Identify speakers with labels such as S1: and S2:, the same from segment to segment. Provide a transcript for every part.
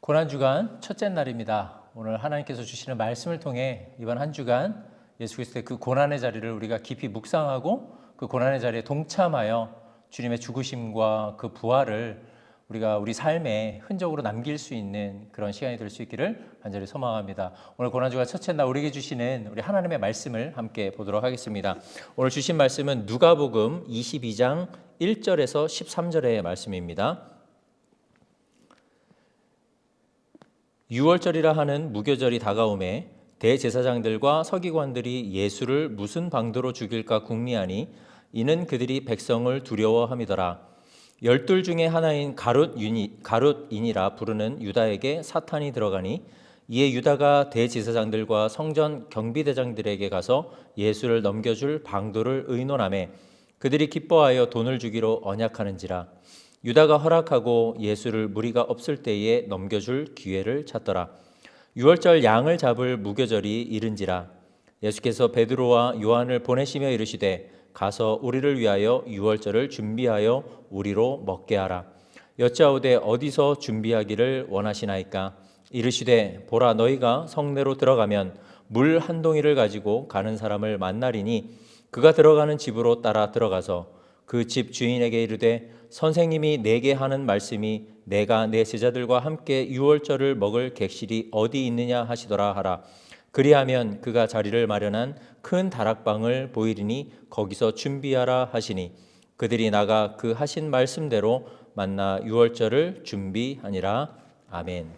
S1: 고난주간 첫째 날입니다. 오늘 하나님께서 주시는 말씀을 통해 이번 한 주간 예수 그리스도의 그 고난의 자리를 우리가 깊이 묵상하고 그 고난의 자리에 동참하여 주님의 죽으심과 그 부활을 우리가 우리 삶에 흔적으로 남길 수 있는 그런 시간이 될 수 있기를 간절히 소망합니다. 오늘 고난주간 첫째 날 우리에게 주시는 우리 하나님의 말씀을 함께 보도록 하겠습니다. 오늘 주신 말씀은 누가복음 22장 1절에서 13절의 말씀입니다. 유월절이라 하는 무교절이 다가오매 대제사장들과 서기관들이 예수를 무슨 방도로 죽일까 궁리하니 이는 그들이 백성을 두려워함이더라. 12 중에 하나인 가룟인이라 부르는 유다에게 사탄이 들어가니 이에 유다가 대제사장들과 성전 경비대장들에게 가서 예수를 넘겨줄 방도를 의논하매 그들이 기뻐하여 돈을 주기로 언약하는지라. 유다가 허락하고 예수를 무리가 없을 때에 넘겨줄 기회를 찾더라. 유월절 양을 잡을 무교절이 이른지라. 예수께서 베드로와 요한을 보내시며 이르시되 가서 우리를 위하여 유월절을 준비하여 우리로 먹게 하라. 여짜오되 어디서 준비하기를 원하시나이까? 이르시되 보라, 너희가 성내로 들어가면 물 한 동이를 가지고 가는 사람을 만나리니 그가 들어가는 집으로 따라 들어가서 그 집 주인에게 이르되 선생님이 내게 하는 말씀이 내가 내 제자들과 함께 유월절을 먹을 객실이 어디 있느냐 하시더라 하라. 그리하면 그가 자리를 마련한 큰 다락방을 보이리니 거기서 준비하라 하시니 그들이 나가 그 하신 말씀대로 만나 유월절을 준비하니라. 아멘.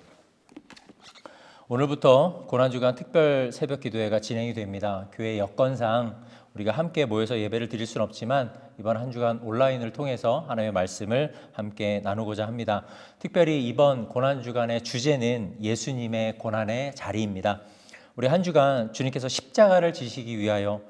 S1: 오늘부터 고난주간 특별 새벽 기도회가 진행이 됩니다. 교회 여건상 우리가 함께 모여서 예배를 드릴 수는 없지만 이번 한 주간 온라인을 통해서 하나님의 말씀을 함께 나누고자 합니다. 특별히 이번 고난주간의 주제는 예수님의 고난의 자리입니다. 우리 한 주간 주님께서 십자가를 지시기 위하여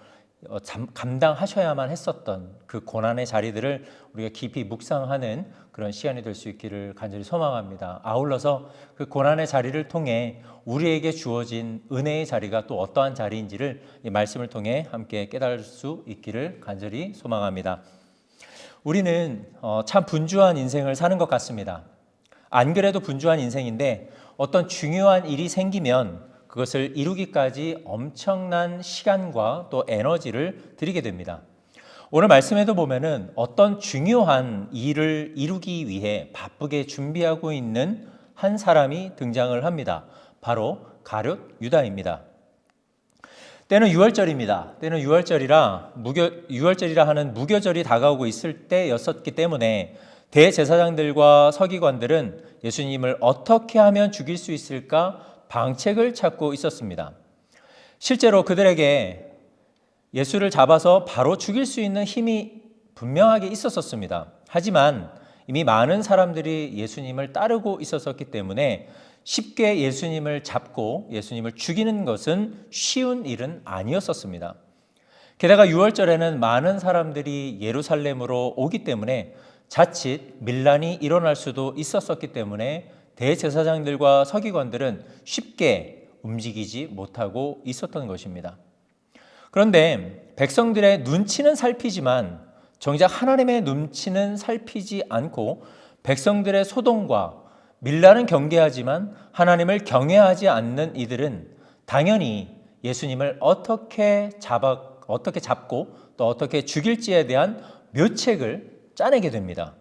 S1: 감당하셔야만 했었던 그 고난의 자리들을 우리가 깊이 묵상하는 그런 시간이 될 수 있기를 간절히 소망합니다. 아울러서 그 고난의 자리를 통해 우리에게 주어진 은혜의 자리가 또 어떠한 자리인지를 이 말씀을 통해 함께 깨달을 수 있기를 간절히 소망합니다. 우리는 참 분주한 인생을 사는 것 같습니다. 안 그래도 분주한 인생인데 어떤 중요한 일이 생기면 그것을 이루기까지 엄청난 시간과 또 에너지를 들이게 됩니다. 오늘 말씀에도 보면은 어떤 중요한 일을 이루기 위해 바쁘게 준비하고 있는 한 사람이 등장을 합니다. 바로 가룟 유다입니다. 때는 유월절입니다. 때는 유월절이라 하는 무교절이 다가오고 있을 때였었기 때문에 대제사장들과 서기관들은 예수님을 어떻게 하면 죽일 수 있을까 방책을 찾고 있었습니다. 실제로 그들에게 예수를 잡아서 바로 죽일 수 있는 힘이 분명하게 있었습니다. 하지만 이미 많은 사람들이 예수님을 따르고 있었기 때문에 쉽게 예수님을 잡고 예수님을 죽이는 것은 쉬운 일은 아니었습니다. 게다가 유월절에는 많은 사람들이 예루살렘으로 오기 때문에 자칫 밀란이 일어날 수도 있었기 때문에 대제사장들과 서기관들은 쉽게 움직이지 못하고 있었던 것입니다. 그런데 백성들의 눈치는 살피지만 정작 하나님의 눈치는 살피지 않고 백성들의 소동과 밀란은 경계하지만 하나님을 경외하지 않는 이들은 당연히 예수님을 어떻게 잡고 또 어떻게 죽일지에 대한 묘책을 짜내게 됩니다.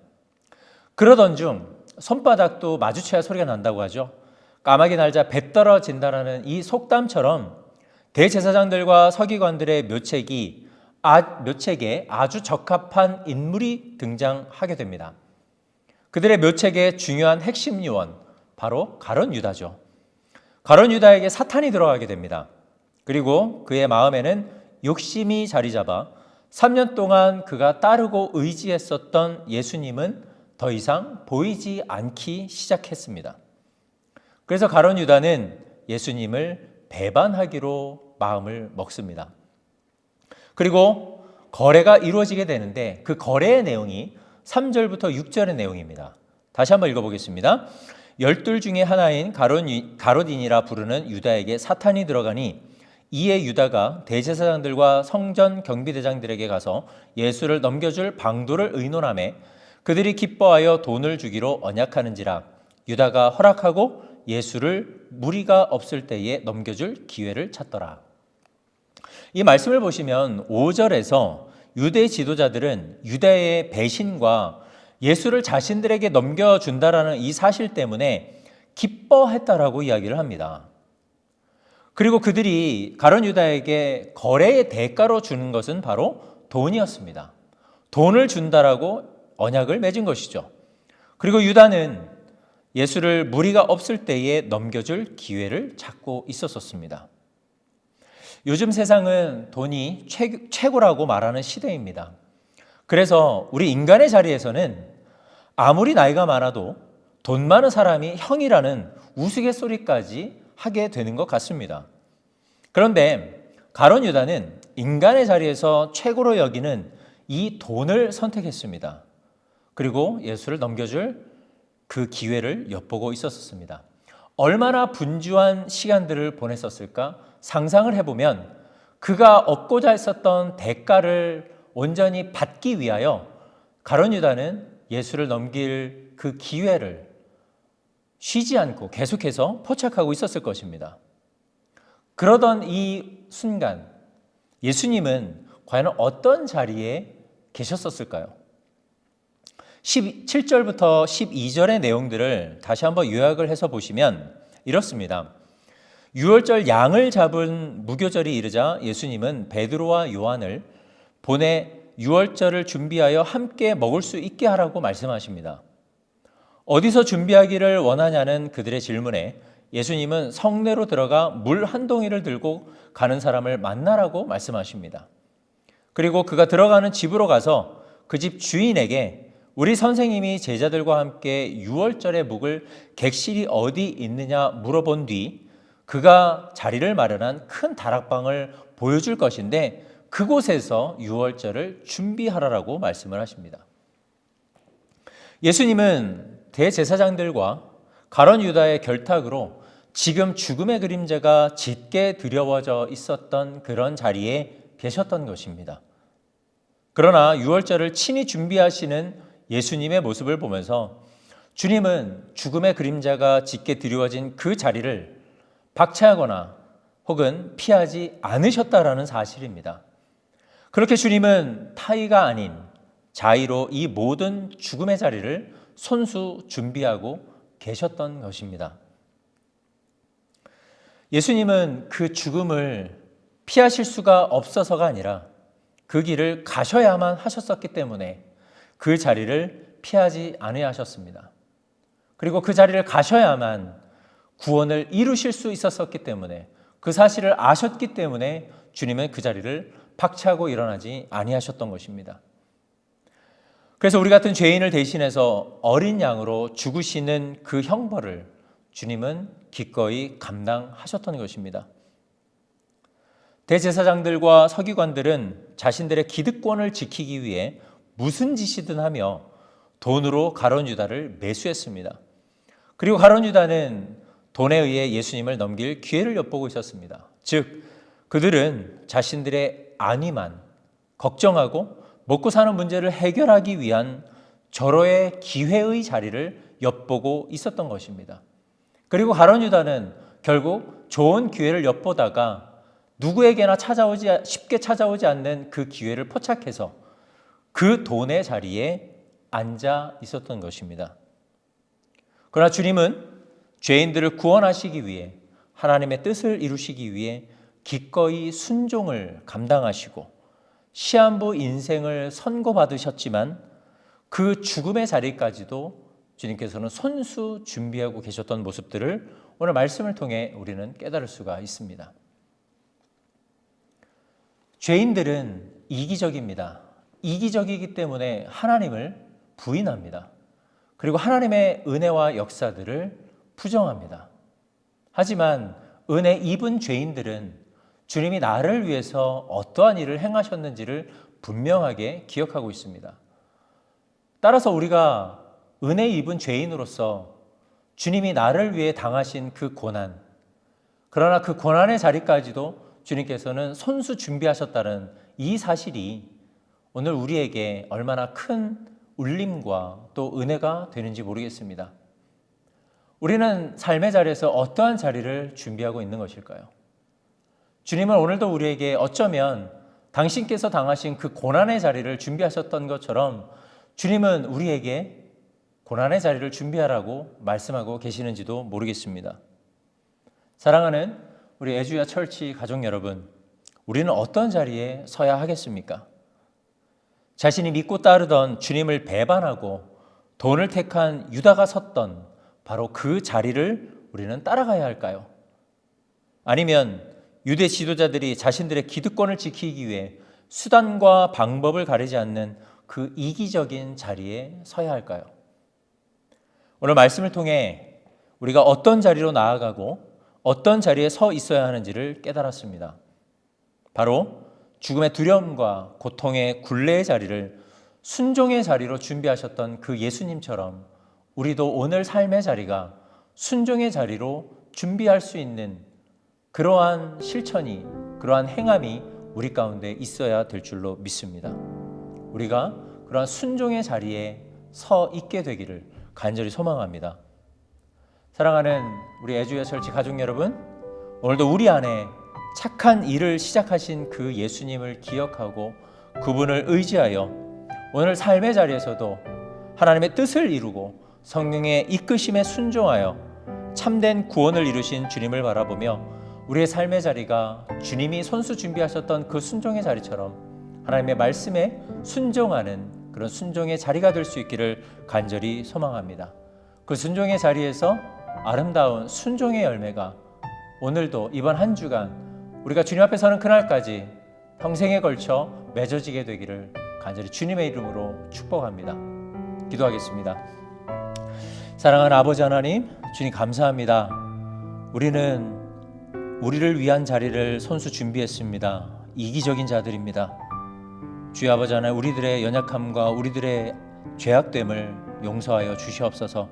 S1: 그러던 중 손바닥도 마주쳐야 소리가 난다고 하죠. 까마귀 날자 배 떨어진다라는 이 속담처럼 대제사장들과 서기관들의 묘책에 아주 적합한 인물이 등장하게 됩니다. 그들의 묘책의 중요한 핵심 요원, 바로 가룟 유다죠. 가룟 유다에게 사탄이 들어가게 됩니다. 그리고 그의 마음에는 욕심이 자리 잡아 3년 동안 그가 따르고 의지했었던 예수님은 더 이상 보이지 않기 시작했습니다. 그래서 가룟 유다는 예수님을 배반하기로 마음을 먹습니다. 그리고 거래가 이루어지게 되는데 그 거래의 내용이 3절부터 6절의 내용입니다. 다시 한번 읽어보겠습니다. 12 중에 하나인 가룟인이라 부르는 유다에게 사탄이 들어가니 이에 유다가 대제사장들과 성전 경비대장들에게 가서 예수를 넘겨줄 방도를 의논하매 그들이 기뻐하여 돈을 주기로 언약하는지라. 유다가 허락하고 예수를 무리가 없을 때에 넘겨줄 기회를 찾더라. 이 말씀을 보시면 5절에서 유대 지도자들은 유대의 배신과 예수를 자신들에게 넘겨준다라는 이 사실 때문에 기뻐했다라고 이야기를 합니다. 그리고 그들이 가룟 유다에게 거래의 대가로 주는 것은 바로 돈이었습니다. 돈을 준다라고 언약을 맺은 것이죠. 그리고 유다는 예수를 무리가 없을 때에 넘겨줄 기회를 찾고 있었습니다. 요즘 세상은 돈이 최고라고 말하는 시대입니다. 그래서 우리 인간의 자리에서는 아무리 나이가 많아도 돈 많은 사람이 형이라는 우스갯소리까지 하게 되는 것 같습니다. 그런데 가룟 유다는 인간의 자리에서 최고로 여기는 이 돈을 선택했습니다. 그리고 예수를 넘겨줄 그 기회를 엿보고 있었습니다. 얼마나 분주한 시간들을 보냈었을까 상상을 해보면 그가 얻고자 했었던 대가를 온전히 받기 위하여 가룟 유다는 예수를 넘길 그 기회를 쉬지 않고 계속해서 포착하고 있었을 것입니다. 그러던 이 순간 예수님은 과연 어떤 자리에 계셨었을까요? 17절부터 12절의 내용들을 다시 한번 요약을 해서 보시면 이렇습니다. 유월절 양을 잡은 무교절이 이르자 예수님은 베드로와 요한을 보내 유월절을 준비하여 함께 먹을 수 있게 하라고 말씀하십니다. 어디서 준비하기를 원하냐는 그들의 질문에 예수님은 성내로 들어가 물 한 동이를 들고 가는 사람을 만나라고 말씀하십니다. 그리고 그가 들어가는 집으로 가서 그 집 주인에게 우리 선생님이 제자들과 함께 유월절에 묵을 객실이 어디 있느냐 물어본 뒤 그가 자리를 마련한 큰 다락방을 보여줄 것인데 그곳에서 유월절을 준비하라라고 말씀을 하십니다. 예수님은 대제사장들과 가룟 유다의 결탁으로 지금 죽음의 그림자가 짙게 드리워져 있었던 그런 자리에 계셨던 것입니다. 그러나 유월절을 친히 준비하시는 예수님의 모습을 보면서 주님은 죽음의 그림자가 짙게 드리워진 그 자리를 박차하거나 혹은 피하지 않으셨다라는 사실입니다. 그렇게 주님은 타의가 아닌 자의로 이 모든 죽음의 자리를 손수 준비하고 계셨던 것입니다. 예수님은 그 죽음을 피하실 수가 없어서가 아니라 그 길을 가셔야만 하셨었기 때문에 그 자리를 피하지 아니하셨습니다. 그리고 그 자리를 가셔야만 구원을 이루실 수 있었기 때문에 그 사실을 아셨기 때문에 주님은 그 자리를 박차하고 일어나지 아니하셨던 것입니다. 그래서 우리 같은 죄인을 대신해서 어린 양으로 죽으시는 그 형벌을 주님은 기꺼이 감당하셨던 것입니다. 대제사장들과 서기관들은 자신들의 기득권을 지키기 위해 무슨 짓이든 하며 돈으로 가룟 유다를 매수했습니다. 그리고 가룟 유다는 돈에 의해 예수님을 넘길 기회를 엿보고 있었습니다. 즉 그들은 자신들의 안위만 걱정하고 먹고 사는 문제를 해결하기 위한 절호의 기회의 자리를 엿보고 있었던 것입니다. 그리고 가룟 유다는 결국 좋은 기회를 엿보다가 누구에게나 쉽게 찾아오지 않는 그 기회를 포착해서 그 돈의 자리에 앉아 있었던 것입니다. 그러나 주님은 죄인들을 구원하시기 위해 하나님의 뜻을 이루시기 위해 기꺼이 순종을 감당하시고 시한부 인생을 선고받으셨지만 그 죽음의 자리까지도 주님께서는 손수 준비하고 계셨던 모습들을 오늘 말씀을 통해 우리는 깨달을 수가 있습니다. 죄인들은 이기적입니다. 이기적이기 때문에 하나님을 부인합니다. 그리고 하나님의 은혜와 역사들을 부정합니다. 하지만 은혜 입은 죄인들은 주님이 나를 위해서 어떠한 일을 행하셨는지를 분명하게 기억하고 있습니다. 따라서 우리가 은혜 입은 죄인으로서 주님이 나를 위해 당하신 그 고난, 그러나 그 고난의 자리까지도 주님께서는 손수 준비하셨다는 이 사실이 오늘 우리에게 얼마나 큰 울림과 또 은혜가 되는지 모르겠습니다. 우리는 삶의 자리에서 어떠한 자리를 준비하고 있는 것일까요? 주님은 오늘도 우리에게 어쩌면 당신께서 당하신 그 고난의 자리를 준비하셨던 것처럼 주님은 우리에게 고난의 자리를 준비하라고 말씀하고 계시는지도 모르겠습니다. 사랑하는 우리 애주야 철치 가족 여러분, 우리는 어떤 자리에 서야 하겠습니까? 자신이 믿고 따르던 주님을 배반하고 돈을 택한 유다가 섰던 바로 그 자리를 우리는 따라가야 할까요? 아니면 유대 지도자들이 자신들의 기득권을 지키기 위해 수단과 방법을 가리지 않는 그 이기적인 자리에 서야 할까요? 오늘 말씀을 통해 우리가 어떤 자리로 나아가고 어떤 자리에 서 있어야 하는지를 깨달았습니다. 바로 죽음의 두려움과 고통의 굴레의 자리를 순종의 자리로 준비하셨던 그 예수님처럼 우리도 오늘 삶의 자리가 순종의 자리로 준비할 수 있는 그러한 실천이, 그러한 행함이 우리 가운데 있어야 될 줄로 믿습니다. 우리가 그러한 순종의 자리에 서 있게 되기를 간절히 소망합니다. 사랑하는 우리 애주야 철치 가족 여러분, 오늘도 우리 안에 착한 일을 시작하신 그 예수님을 기억하고 그분을 의지하여 오늘 삶의 자리에서도 하나님의 뜻을 이루고 성령의 이끄심에 순종하여 참된 구원을 이루신 주님을 바라보며 우리의 삶의 자리가 주님이 손수 준비하셨던 그 순종의 자리처럼 하나님의 말씀에 순종하는 그런 순종의 자리가 될 수 있기를 간절히 소망합니다. 그 순종의 자리에서 아름다운 순종의 열매가 오늘도 이번 한 주간 우리가 주님 앞에 서는 그날까지 평생에 걸쳐 맺어지게 되기를 간절히 주님의 이름으로 축복합니다. 기도하겠습니다. 사랑하는 아버지 하나님, 주님 감사합니다. 우리는 우리를 위한 자리를 손수 준비했습니다. 이기적인 자들입니다. 주여 아버지 하나님, 우리들의 연약함과 우리들의 죄악됨을 용서하여 주시옵소서.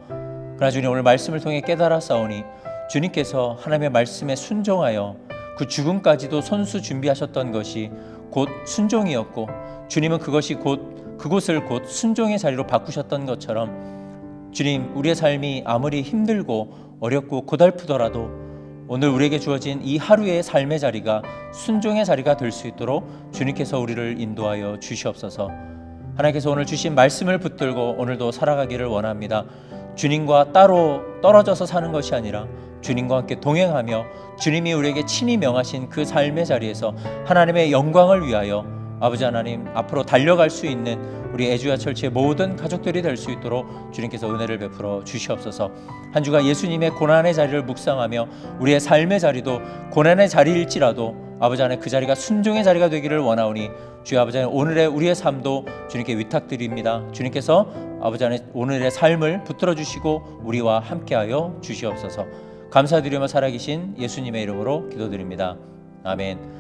S1: 그러나 주님, 오늘 말씀을 통해 깨달았사오니 주님께서 하나님의 말씀에 순종하여 그 죽음까지도 손수 준비하셨던 것이 곧 순종이었고, 주님은 그곳을 곧 순종의 자리로 바꾸셨던 것처럼 주님, 우리의 삶이 아무리 힘들고 어렵고 고달프더라도 오늘 우리에게 주어진 이 하루의 삶의 자리가 순종의 자리가 될 수 있도록 주님께서 우리를 인도하여 주시옵소서. 하나님께서 오늘 주신 말씀을 붙들고 오늘도 살아가기를 원합니다. 주님과 따로 떨어져서 사는 것이 아니라 주님과 함께 동행하며 주님이 우리에게 친히 명하신 그 삶의 자리에서 하나님의 영광을 위하여 아버지 하나님 앞으로 달려갈 수 있는 우리 애주야 철치의 모든 가족들이 될 수 있도록 주님께서 은혜를 베풀어 주시옵소서. 한 주간 예수님의 고난의 자리를 묵상하며 우리의 삶의 자리도 고난의 자리일지라도 아버지 하나님 그 자리가 순종의 자리가 되기를 원하오니 주여 아버지 하나님 오늘의 우리의 삶도 주님께 위탁드립니다. 주님께서 아버지 하나님 오늘의 삶을 붙들어 주시고 우리와 함께하여 주시옵소서. 감사드리며 살아계신 예수님의 이름으로 기도드립니다. 아멘.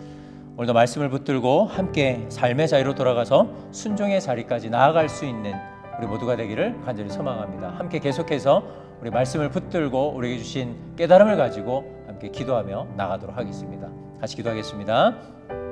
S1: 오늘도 말씀을 붙들고 함께 삶의 자리로 돌아가서 순종의 자리까지 나아갈 수 있는 우리 모두가 되기를 간절히 소망합니다. 함께 계속해서 우리 말씀을 붙들고 우리에게 주신 깨달음을 가지고 함께 기도하며 나가도록 하겠습니다. 같이 기도하겠습니다.